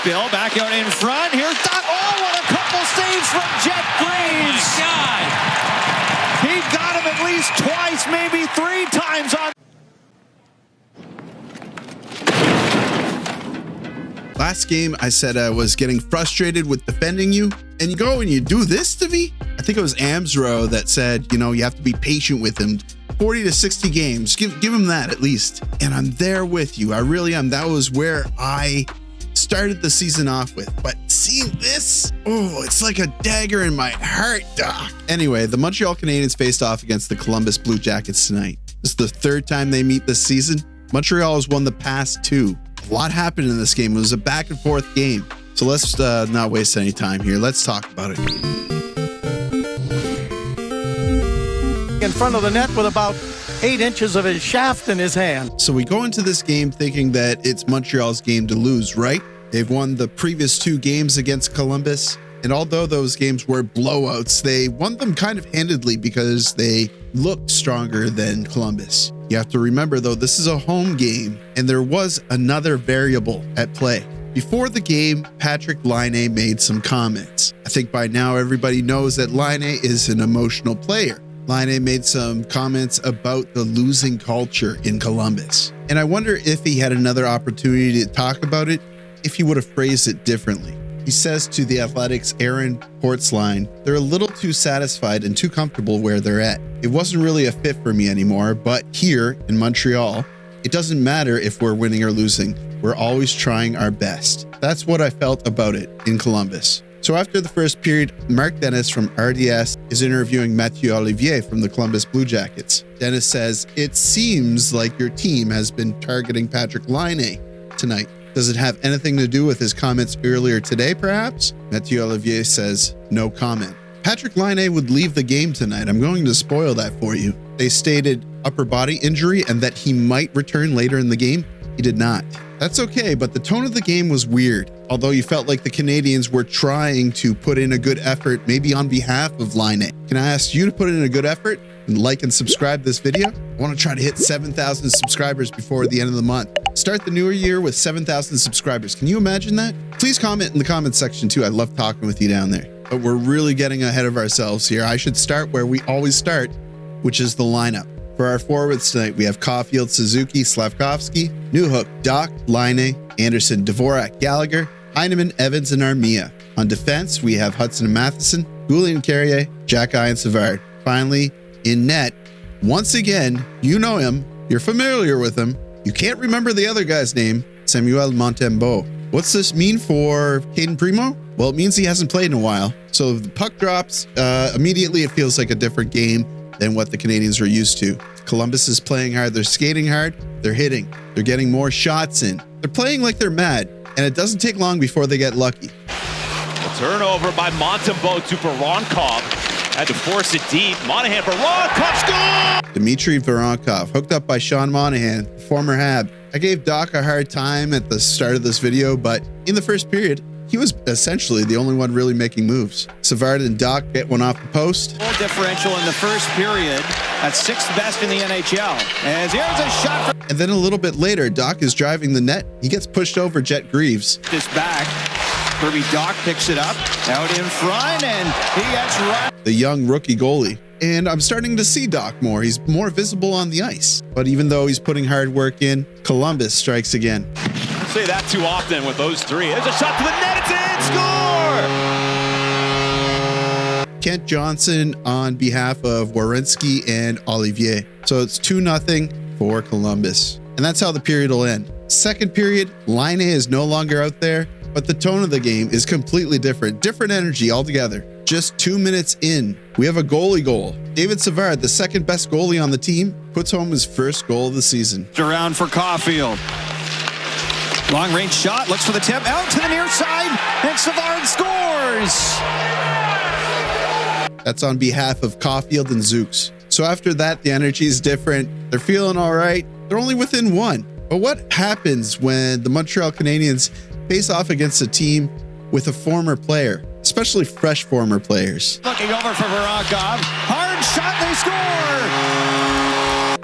spill, back out in front. Here's Doc. Oh, what a couple saves from Jet Greaves. Oh, my God. He got him at least twice, maybe 3 times on. Last game, I said I was getting frustrated with defending you, and you go and you do this to me? I think it was Amsro that said, you know, you have to be patient with him. 40 to 60 games, give him that at least. And I'm there with you. I really am. That was where I started the season off with. But seeing this, oh, it's like a dagger in my heart, Doc. Anyway, the Montreal Canadiens faced off against the Columbus Blue Jackets tonight. This is the 3rd time they meet this season. Montreal has won the past 2. A lot happened in this game. It was a back and forth game. So let's not waste any time here. Let's talk about it. In front of the net with about 8 inches of his shaft in his hand. So we go into this game thinking that it's Montreal's game to lose, right? They've won the previous 2 games against Columbus. And although those games were blowouts, they won them kind of handedly because they looked stronger than Columbus. You have to remember, though, this is a home game, and there was another variable at play. Before the game, Patrik Laine made some comments. I think by now everybody knows that Laine is an emotional player. Laine made some comments about the losing culture in Columbus. And I wonder if he had another opportunity to talk about it, if he would have phrased it differently. He says to the Athletics' Aaron Portzline, they're a little too satisfied and too comfortable where they're at. It wasn't really a fit for me anymore, but here in Montreal, it doesn't matter if we're winning or losing. We're always trying our best. That's what I felt about it in Columbus. So after the first period, Mark Dennis from RDS is interviewing Mathieu Olivier from the Columbus Blue Jackets. Dennis says, it seems like your team has been targeting Patrik Laine tonight. Does it have anything to do with his comments earlier today, perhaps? Mathieu Olivier says, no comment. Patrik Laine would leave the game tonight. I'm going to spoil that for you. They stated upper body injury and that he might return later in the game. He did not. That's okay, but the tone of the game was weird. Although you felt like the Canadiens were trying to put in a good effort, maybe on behalf of Laine. Can I ask you to put in a good effort and like and subscribe this video? I want to try to hit 7,000 subscribers before the end of the month. Start the new year with 7,000 subscribers. Can you imagine that? Please comment in the comment section too. I love talking with you down there. But we're really getting ahead of ourselves here. I should start where we always start, which is the lineup. For our forwards tonight, we have Caulfield, Suzuki, Slavkovsky, Newhook, Doc, Laine, Anderson, Dvorak, Gallagher, Heineman, Evans, and Armia. On defense, we have Hudson and Matheson, Julien Carrier, Jack-Eye, and Savard. Finally, in net, once again, you know him, you're familiar with him, you can't remember the other guy's name, Samuel Montembeault. What's this mean for Caden Primo? Well, it means he hasn't played in a while. So if the puck drops, immediately it feels like a different game than what the Canadiens are used to. Columbus is playing hard, they're skating hard, they're hitting, they're getting more shots in. They're playing like they're mad, and it doesn't take long before they get lucky. A turnover by Montembeault to Voronkov. Had to force it deep. Monahan, Voronkov, score! Dmitri Voronkov, hooked up by Sean Monahan, former Hab. I gave Doc a hard time at the start of this video, but in the first period, he was essentially the only one really making moves. Savard and Doc get one off the post. Goal differential in the first period at 6th best in the NHL. As here's a shot. And then a little bit later, Doc is driving the net. He gets pushed over Jet Greaves. This back. Kirby Doc picks it up. Out in front, and he gets right. The young rookie goalie. And I'm starting to see Doc more. He's more visible on the ice. But even though he's putting hard work in, Columbus strikes again. Don't say that too often with those 3. There's a shot to the net. It's in. Score! Kent Johnson on behalf of Werenski and Olivier. So it's 2-0 for Columbus. And that's how the period will end. Second period, Laine is no longer out there, but the tone of the game is completely different. Different energy altogether. Just 2 minutes in, we have a goalie goal. David Savard, the second best goalie on the team, puts home his first goal of the season. Around for Caulfield. Long range shot, looks for the tip, out to the near side, and Savard scores! That's on behalf of Caulfield and Zooks. So after that, the energy is different. They're feeling all right. They're only within 1. But what happens when the Montreal Canadiens face off against a team with a former player, especially fresh former players? Looking over for Voronkov. Hard shot, they score!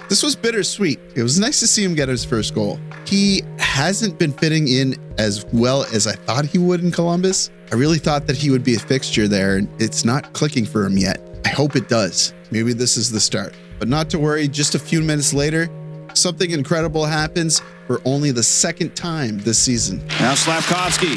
This was bittersweet. It was nice to see him get his first goal. He hasn't been fitting in as well as I thought he would in Columbus. I really thought that he would be a fixture there, and it's not clicking for him yet. I hope it does. Maybe this is the start. But not to worry, just a few minutes later, something incredible happens for only the second time this season. Now Slavkovsky.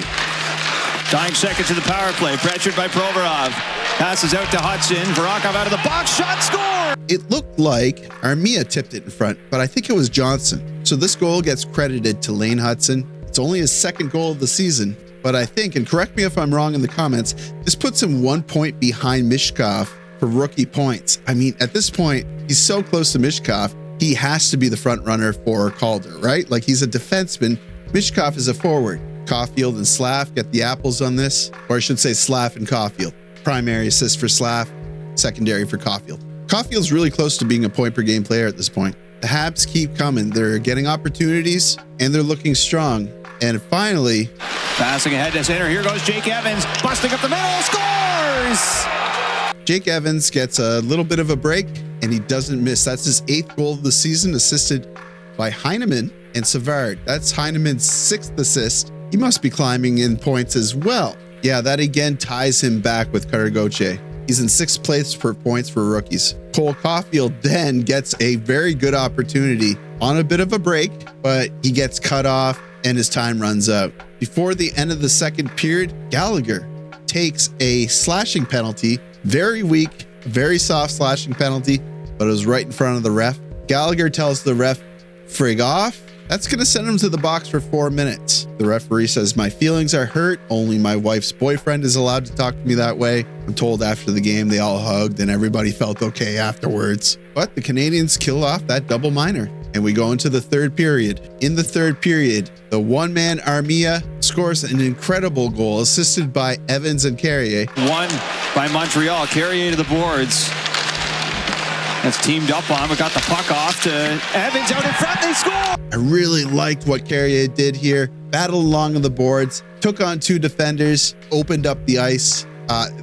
Dying seconds in the power play. Pressured by Provorov. Passes out to Hudson. Voronkov out of the box. Shot, score! It looked like Armia tipped it in front, but I think it was Johnson. So this goal gets credited to Lane Hudson. It's only his second goal of the season, but I think, and correct me if I'm wrong in the comments, this puts him 1 point behind Mishkov for rookie points. I mean, at this point, he's so close to Mishkov, he has to be the front runner for Calder, right? Like, he's a defenseman. Mishkov is a forward. Caulfield and Slav get the apples on this, or I should say Slav and Caulfield. Primary assist for Slav, secondary for Caulfield. Caulfield's really close to being a point per game player at this point. The Habs keep coming. They're getting opportunities and they're looking strong. And finally, passing ahead to center. Here goes Jake Evans, busting up the middle, scores! Jake Evans gets a little bit of a break and he doesn't miss. That's his 8th goal of the season, assisted by Heineman and Savard. That's Heineman's 6th assist. He must be climbing in points as well. Yeah, that again ties him back with Karagoche. He's in 6th place for points for rookies. Cole Caulfield then gets a very good opportunity on a bit of a break, but he gets cut off and his time runs out. Before the end of the second period, Gallagher takes a slashing penalty. Very weak, very soft slashing penalty, but it was right in front of the ref. Gallagher tells the ref, "Frig off." That's going to send him to the box for 4 minutes. The referee says, "My feelings are hurt. Only my wife's boyfriend is allowed to talk to me that way." I'm told after the game, they all hugged and everybody felt okay afterwards. But the Canadiens kill off that double minor and we go into the third period. In the third period, the one-man Armia scores an incredible goal assisted by Evans and Carrier. One by Montreal. Carrier to the boards. That's teamed up on, but got the puck off to Evans out in front. They score! I really liked what Carrier did here. Battled along on the boards, took on 2 defenders, opened up the ice.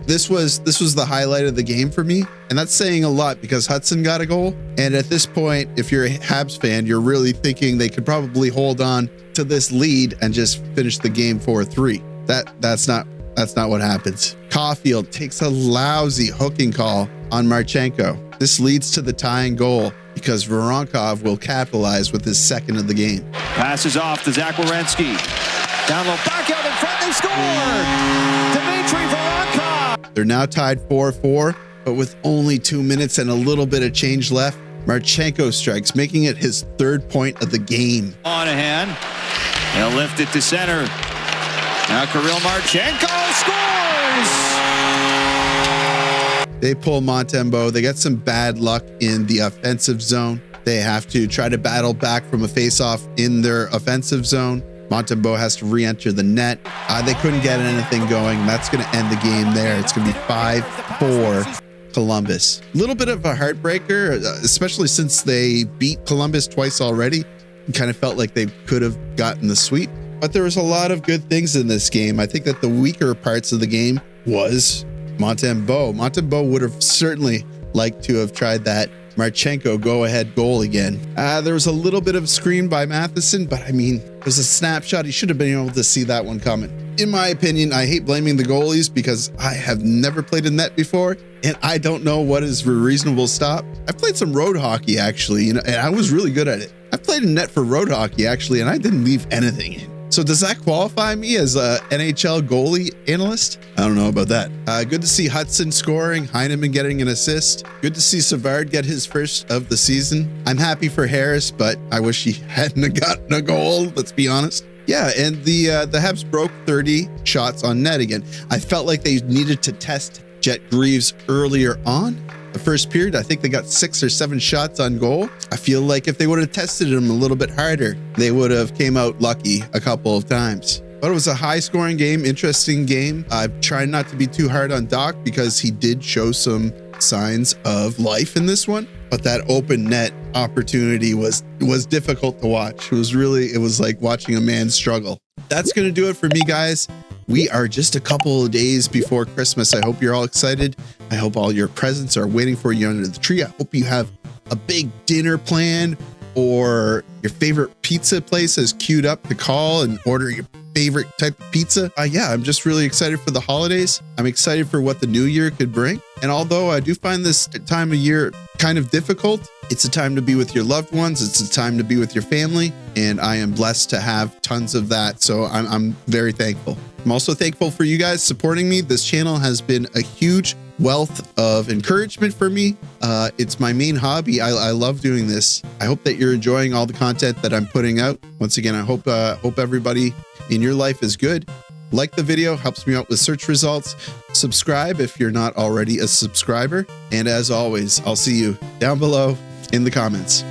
This was the highlight of the game for me, and that's saying a lot because Hudson got a goal. And at this point, if you're a Habs fan, you're really thinking they could probably hold on to this lead and just finish the game 4-3. That's not what happens. Caulfield takes a lousy hooking call on Marchenko. This leads to the tying goal because Voronkov will capitalize with his 2nd of the game. Passes off to Zach Werenski. Down low, back out in front, they score! Dmitri Voronkov! They're now tied 4-4, but with only 2 minutes and a little bit of change left, Marchenko strikes, making it his 3rd point of the game. Monahan, he'll lift it to center. Now Kirill Marchenko scores! They pull Montembeault. They get some bad luck in the offensive zone. They have to try to battle back from a face-off in their offensive zone. Montembeault has to re-enter the net. They couldn't get anything going. That's going to end the game there. It's going to be 5-4 Columbus. A little bit of a heartbreaker, especially since they beat Columbus twice already. It kind of felt like they could have gotten the sweep. But there was a lot of good things in this game. I think that the weaker parts of the game was Montembeault. Montembeault would have certainly liked to have tried that Marchenko go-ahead goal again. There was a little bit of a screen by Matheson, but I mean, it was a snapshot. He should have been able to see that one coming. In my opinion, I hate blaming the goalies because I have never played in net before, and I don't know what is a reasonable stop. I played some road hockey, actually, and I was really good at it. I played in net for road hockey, actually, and I didn't leave anything in. So does that qualify me as a NHL goalie analyst? I don't know about that. Good to see Hudson scoring, Heineman getting an assist. Good to see Savard get his first of the season. I'm happy for Harris, but I wish he hadn't gotten a goal, let's be honest. Yeah, and the Habs broke 30 shots on net again. I felt like they needed to test Jet Greaves earlier on. The first period, I think they got 6 or 7 shots on goal. I feel like if they would have tested him a little bit harder, they would have came out lucky a couple of times. But it was a high-scoring game, interesting game. I've tried not to be too hard on Doc because he did show some signs of life in this one. But that open net opportunity was difficult to watch. It was like watching a man struggle. That's going to do it for me, guys. We are just a couple of days before Christmas. I hope you're all excited. I hope all your presents are waiting for you under the tree. I hope you have a big dinner plan, or your favorite pizza place is queued up to call and order your favorite type of pizza. Yeah, I'm just really excited for the holidays. I'm excited for what the new year could bring. And although I do find this time of year kind of difficult, it's a time to be with your loved ones. It's a time to be with your family. And I am blessed to have tons of that. So I'm very thankful. I'm also thankful for you guys supporting me. This channel has been a huge wealth of encouragement for me. It's my main hobby. I love doing this. I hope that you're enjoying all the content that I'm putting out. Once again, I hope everybody in your life is good. Like the video, helps me out with search results. Subscribe if you're not already a subscriber. And as always, I'll see you down below in the comments.